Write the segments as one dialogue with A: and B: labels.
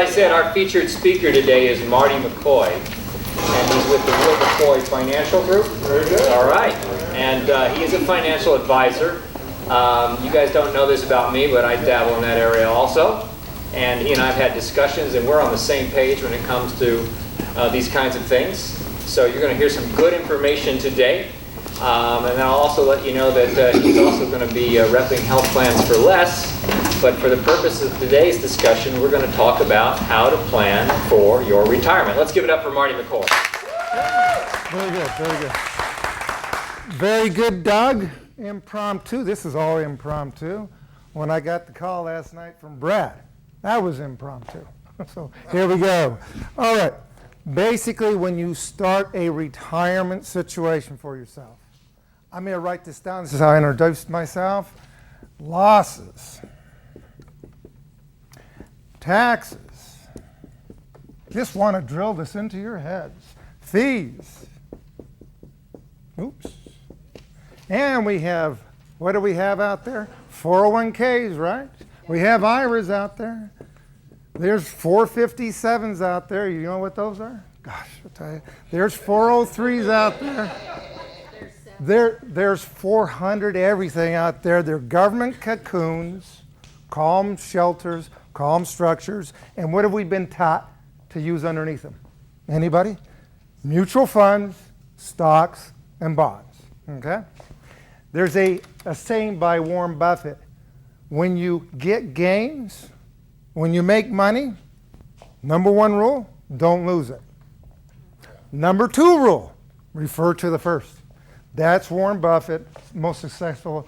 A: I said, our featured speaker today is Marty McCoy, and he's with the Real McCoy Financial Group.
B: Very good.
A: All right, and he is a financial advisor. You guys don't know this about me, but I dabble in that area also. And he and I have had discussions, and we're on the same page when it comes to these kinds of things. So you're going to hear some good information today. And then I'll also let you know that he's also going to be repping health plans for less. But for the purpose of today's discussion, we're going to talk about how to plan for your retirement. Let's give it up for Marty McCoy.
B: Very good, very good. Very good, Doug. Impromptu. This is all impromptu. When I got the call last night from Brad, that was impromptu. So here we go. All right. Basically, when you start a retirement situation for yourself, I'm going to write this down. This is how I introduced myself. Losses. Taxes. Just want to drill this into your heads. Fees. Oops. And we have, what do we have out there? 401ks, right? We have IRAs out there. There's 457s out there. You know what those are? Gosh, I'll tell you. There's 403s out there. There's 400 everything out there. They're government cocoons, calm shelters, calm structures. And what have we been taught to use underneath them? Anybody? Mutual funds, stocks, and bonds. Okay? There's a saying by Warren Buffett. When you get gains, when you make money, number one rule, don't lose it. Number two rule, refer to the first. That's Warren Buffett, most successful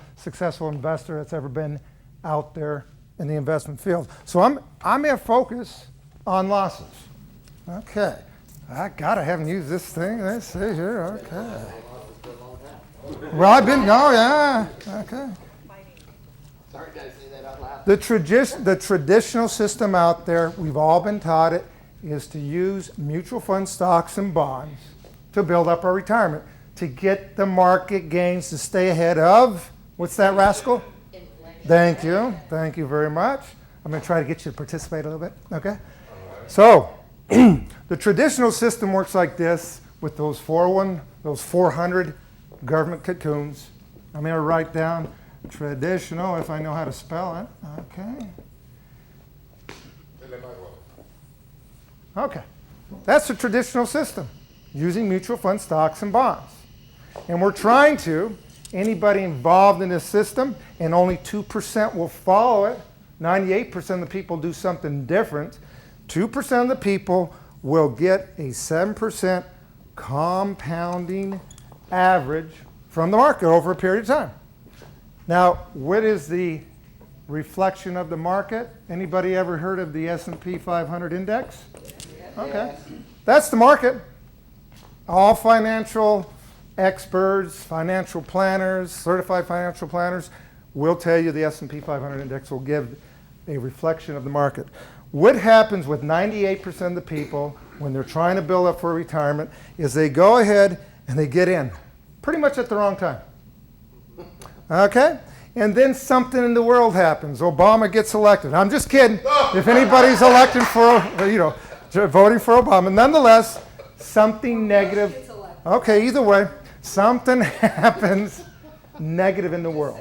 B: investor that's ever been out there in the investment field. So I'm going to focus on losses. Okay. I haven't used this thing. Let's see here. Okay. Well, yeah. Okay.
C: Sorry, did I say that out loud?
B: The traditional system out there, we've all been taught it, is to use mutual fund stocks and bonds to build up our retirement, to get the market gains to stay ahead of, what's that, rascal?
C: Inflation.
B: Thank you. Thank you very much. I'm going to try to get you to participate a little bit, okay? So, the traditional system works like this with those 400 government cocoons. I'm going to write down traditional, if I know how to spell it. Okay. Okay. That's the traditional system, using mutual fund stocks and bonds. And we're trying to, anybody involved in this system, and only 2% will follow it, 98% of the people do something different, 2% of the people will get a 7% compounding average from the market over a period of time. Now, what is the reflection of the market? Anybody ever heard of the S&P 500 index? Okay. That's the market. All financial experts, financial planners, certified financial planners will tell you the S&P 500 index will give a reflection of the market. What happens with 98% of the people when they're trying to build up for retirement is they go ahead and they get in pretty much at the wrong time. Okay? And then something in the world happens. Obama gets elected. I'm just kidding. If anybody's elected for, voting for Obama. Nonetheless, something negative. Okay, either way, something happens negative in the world.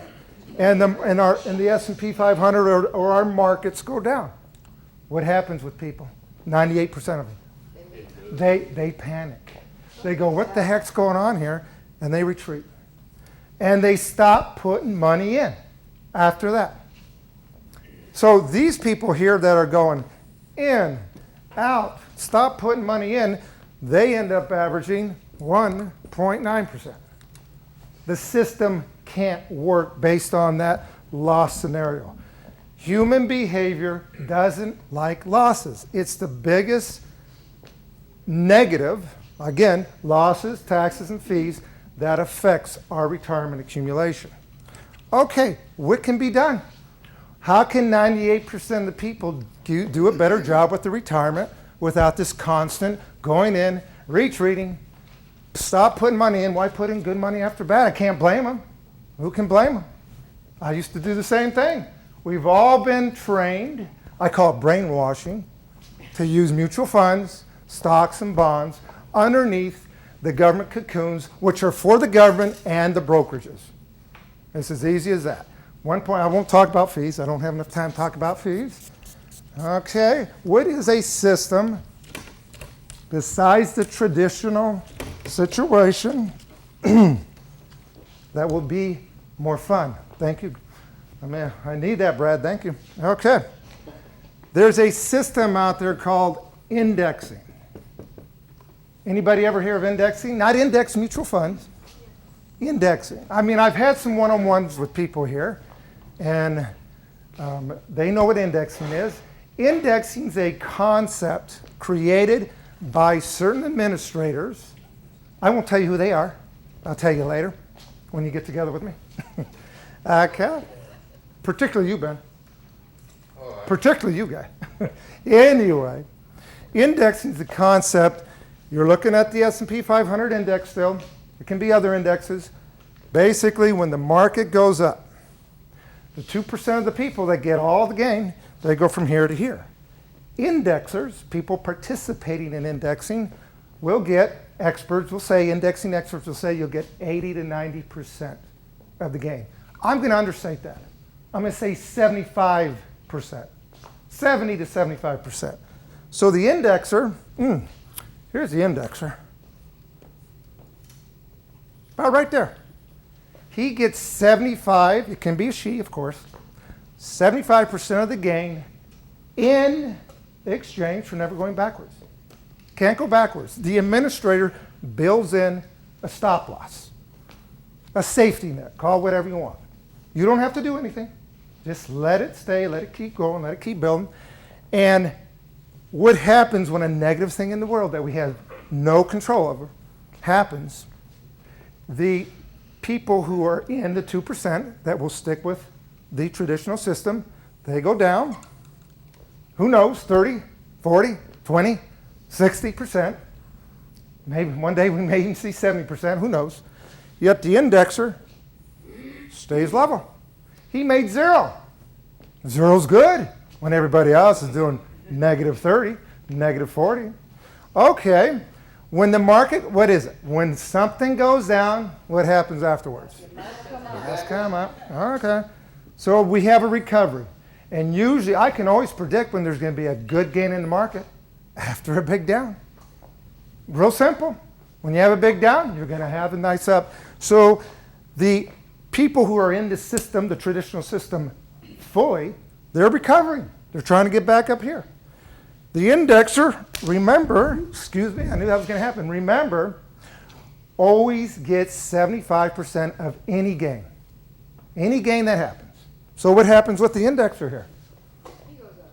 B: And the S&P 500 or our markets go down. What happens with people? 98% of them. They panic. They go, what the heck's going on here? And they retreat. And they stop putting money in after that. So these people here that are going in, out, stop putting money in, they end up averaging 1.9%. The system can't work based on that loss scenario. Human behavior doesn't like losses. It's the biggest negative, again, losses, taxes, and fees, that affects our retirement accumulation. Okay, what can be done? How can 98% of the people do a better job with the retirement without this constant going in, retreating, stop putting money in? Why put in good money after bad? I can't blame them. Who can blame them? I used to do the same thing. We've all been trained. I call it brainwashing. to use mutual funds, stocks, and bonds underneath the government cocoons, which are for the government and the brokerages. It's as easy as that. One point, I won't talk about fees. I don't have enough time to talk about fees. Okay, what is a system besides the traditional situation that will be more fun? Thank you. I need that, Brad. Thank you. Okay. There's a system out there called indexing. Anybody ever hear of indexing? Not index mutual funds. Indexing. I mean, I've had some one-on-ones with people here, and they know what indexing is. Indexing is a concept created by certain administrators. I won't tell you who they are. I'll tell you later when you get together with me. Okay. Particularly you, Ben. Particularly you, guy. Anyway, indexing is a concept. You're looking at the S&P 500 index still. It can be other indexes. Basically, when the market goes up, the 2% of the people that get all the gain, they go from here to here. Indexers, people participating in indexing, will get, experts will say, indexing experts will say you'll get 80 to 90% of the gain. I'm going to understate that. I'm going to say 75%. 70 to 75%. So the indexer, here's the indexer. About right there. He gets 75, it can be a she, of course, 75% of the gain in exchange for never going backwards. Can't go backwards. The administrator builds in a stop loss, a safety net, call it whatever you want. You don't have to do anything. Just let it stay, let it keep going, let it keep building. And what happens when a negative thing in the world that we have no control over happens, the people who are in the 2% that will stick with the traditional system, they go down. Who knows, 30, 40, 20, 60%. Maybe one day we may even see 70%, who knows. Yet the indexer stays level. He made zero. Zero's good when everybody else is doing negative 30, negative 40. Okay, when the market, what is it? When something goes down, what happens afterwards? It must come up. Okay, so we have a recovery. And usually, I can always predict when there's going to be a good gain in the market after a big down. Real simple. When you have a big down, you're going to have a nice up. So the people who are in the system, the traditional system, fully, they're recovering. They're trying to get back up here. The indexer, remember, excuse me, I knew that was going to happen. Remember, always gets 75% of any gain. Any gain that happens. So what happens with the indexer here?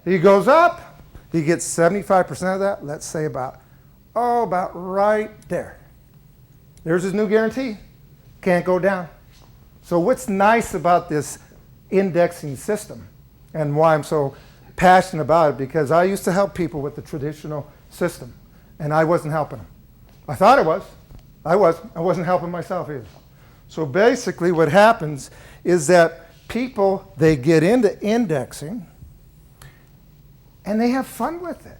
B: He goes up. He gets 75% of that. Let's say about right there. There's his new guarantee. Can't go down. So what's nice about this indexing system and why I'm so passionate about it, because I used to help people with the traditional system and I wasn't helping them. I thought I was. I wasn't helping myself either. So basically what happens is that people, they get into indexing and they have fun with it.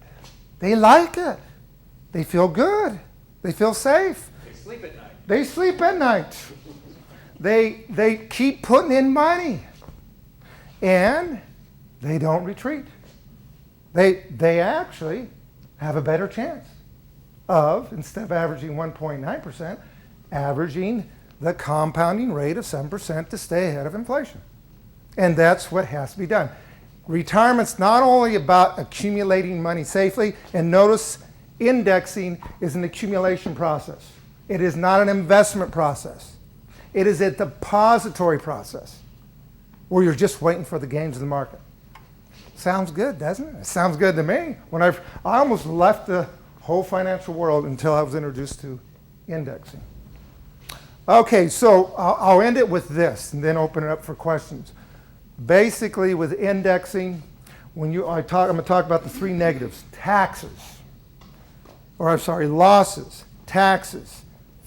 B: They like it. They feel good. They feel safe.
A: They sleep at night.
B: They sleep at night. They keep putting in money. And they don't retreat. They actually have a better chance of, instead of averaging 1.9%, averaging the compounding rate of 7% to stay ahead of inflation. And that's what has to be done. Retirement's not only about accumulating money safely, and notice indexing is an accumulation process. It is not an investment process. It is a depository process where you're just waiting for the gains of the market. Sounds good, doesn't it? It sounds good to me. When I almost left the whole financial world until I was introduced to indexing. Okay, so I'll end it with this and then open it up for questions. Basically, with indexing, I'm going to talk about the three negatives: losses, taxes,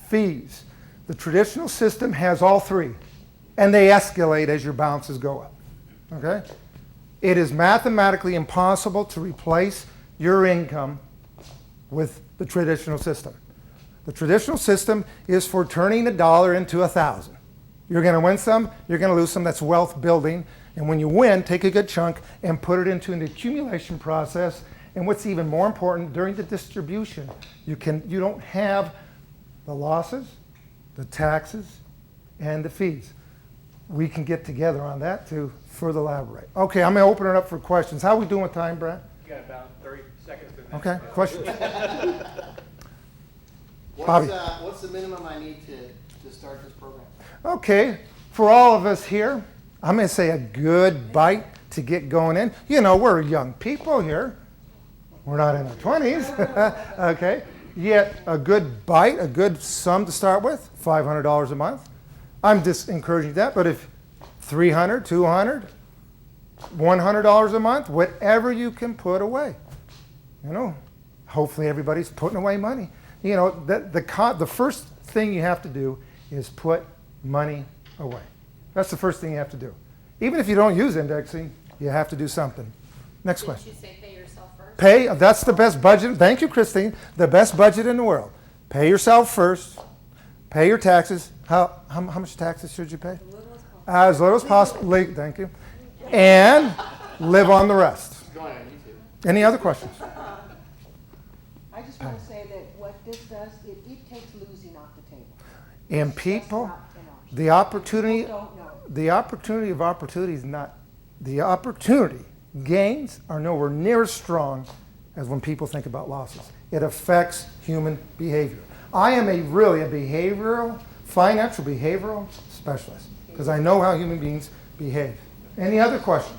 B: fees. The traditional system has all three, and they escalate as your balances go up. Okay? It is mathematically impossible to replace your income with the traditional system. The traditional system is for turning $1 into 1,000. You're going to win some, you're going to lose some. That's wealth building. And when you win, take a good chunk and put it into an accumulation process. And what's even more important, during the distribution, you don't have the losses, the taxes, and the fees. We can get together on that to further elaborate. Okay, I'm going to open it up for questions. How are we doing with time, Brad?
A: You got about 30 seconds to finish.
B: Okay, questions? Bobby.
C: What's the minimum I need to start this program?
B: Okay, for all of us here, I'm going to say a good bite to get going in. You know, we're young people here. We're not in our 20s, okay? Yet a good bite, a good sum to start with, $500 a month. I'm just encouraging that, but if $300, $200, $100 a month, whatever you can put away. You know, hopefully everybody's putting away money. You know, the first thing you have to do is put money away. That's the first thing you have to do. Even if you don't use indexing, you have to do something. Next question.
D: Did you say pay yourself first?
B: That's the best budget. Thank you, Christine. The best budget in the world. Pay yourself first. Pay your taxes. How much taxes should you pay? As little as possible. Thank you. And live on the rest.
C: Go on YouTube.
B: Any other questions?
E: I just want to say that what this does, it takes losing off the table.
B: And
E: That's
B: people,
E: not an option.
B: the opportunity,
E: People don't know.
B: the opportunity of opportunity is not, the opportunity gains are nowhere near as strong as when people think about losses. It affects human behavior. I am really a financial behavioral specialist because I know how human beings behave. Any other questions?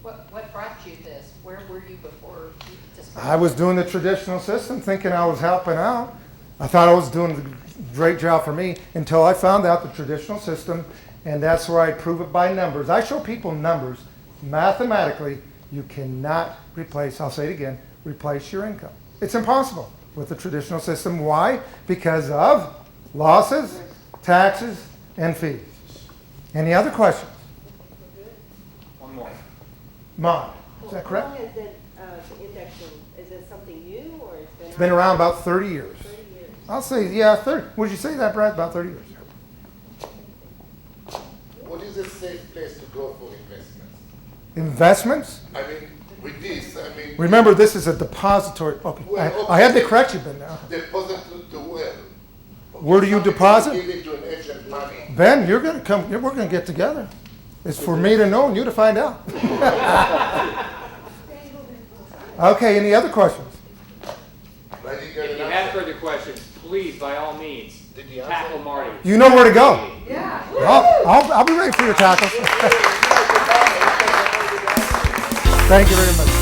D: What brought you this? Where were you before you just?
B: I was doing the traditional system thinking I was helping out. I thought I was doing a great job for me until I found out the traditional system, and that's where I prove it by numbers. I show people numbers. Mathematically, you cannot replace, I'll say it again, replace your income. It's impossible with the traditional system. Why? Because of losses, taxes, and fees. Any other questions?
A: One more.
B: Mom, is that correct?
F: How long has the indexing, is it something new or
B: It's been around about 30 years.
F: 30 years?
B: I'll say, yeah, 30. Would you say that, Brad? About 30 years.
G: What is a safe place to go for investments?
B: Investments?
G: I mean, with this,
B: Remember, this is a depository. Okay.
G: Well,
B: I had to correct you, Ben, now.
G: deposit to where?
B: Where do you
G: Somebody
B: deposit?
G: Give it to an agent money.
B: Ben, you're going to come. We're going to get together. It's for me to know and you to find out. Okay, any other questions?
G: I didn't get
A: If you
G: an
A: have
G: answer.
A: further questions, please, by all means,
G: Did he answer?
A: tackle Marty.
B: You know where to go.
E: Yeah.
B: I'll be ready for your tackles. Thank you very much.